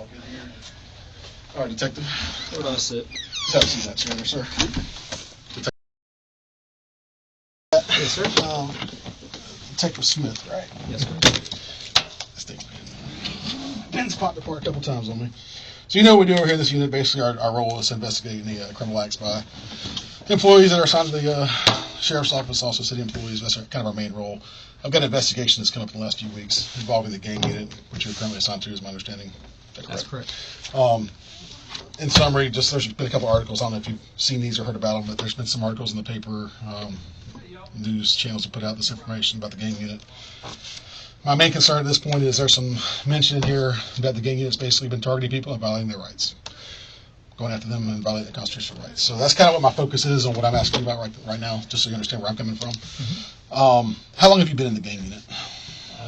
walk in here. All right, Detective. Where do I sit? Just have a seat in that chair there, sir. Yes, sir. Detective Smith, right? Yes, sir. Let's take Ben's popped apart a couple times on me. So you know what we do over here in this unit. Basically, our role is to investigate any criminal acts by employees that are assigned to the sheriff's office, also city employees. That's kind of our main role. I've got an investigation that's come up in the last few weeks involving the gang unit, which you're currently assigned to, is my understanding. Is that correct? That's correct. In summary, there's been a couple articles. I don't know if you've seen these or heard about them, but there's been some articles in the paper, news channels that put out this information about the gang unit. My main concern at this point is there's some mention in here that the gang unit's basically been targeting people and violating their rights, going after them and violating their constitutional rights. So that's kind of what my focus is on what I'm asking about right now, just so you understand where I'm coming from. Mm-hmm. How long have you been in the gang unit?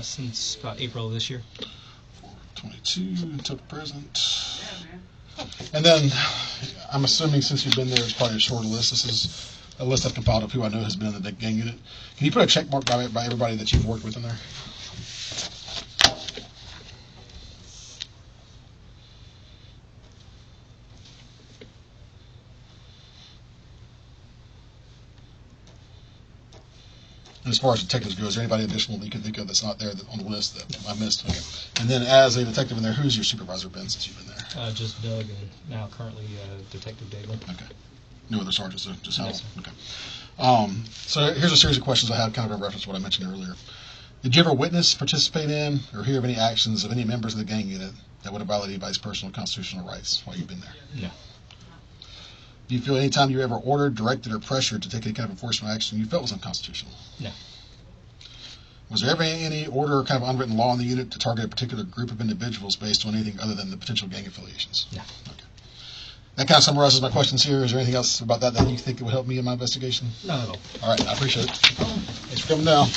Since about April of this year. 22 until present. And then I'm assuming since you've been there, it's probably a shorter list. This is a list I've compiled of who I know has been in the gang unit. Can you put a check mark by everybody that you've worked with in there? And as far as detectives go, is there anybody additional that you can think of that's not there on the list that I missed? Okay. And then as a detective in there, who's your supervisor been since you've been there? Just Doug, and now currently Detective David. Okay. No other sergeants, though? Just Hal? Yes, sir. Okay. So here's a series of questions I have kind of in reference to what I mentioned earlier. Did you ever witness, participate in, or hear of any actions of any members of the gang unit that would have violated anybody's personal constitutional rights while you've been there? No. Do you feel any time you were ever ordered, directed, or pressured to take any kind of enforcement action you felt was unconstitutional? No. Was there ever any order or kind of unwritten law in the unit to target a particular group of individuals based on anything other than the potential gang affiliations? No. Okay. That kind of summarizes my questions here. Is there anything else about that you think would help me in my investigation? Not at all. All right, I appreciate it. Thanks for coming down.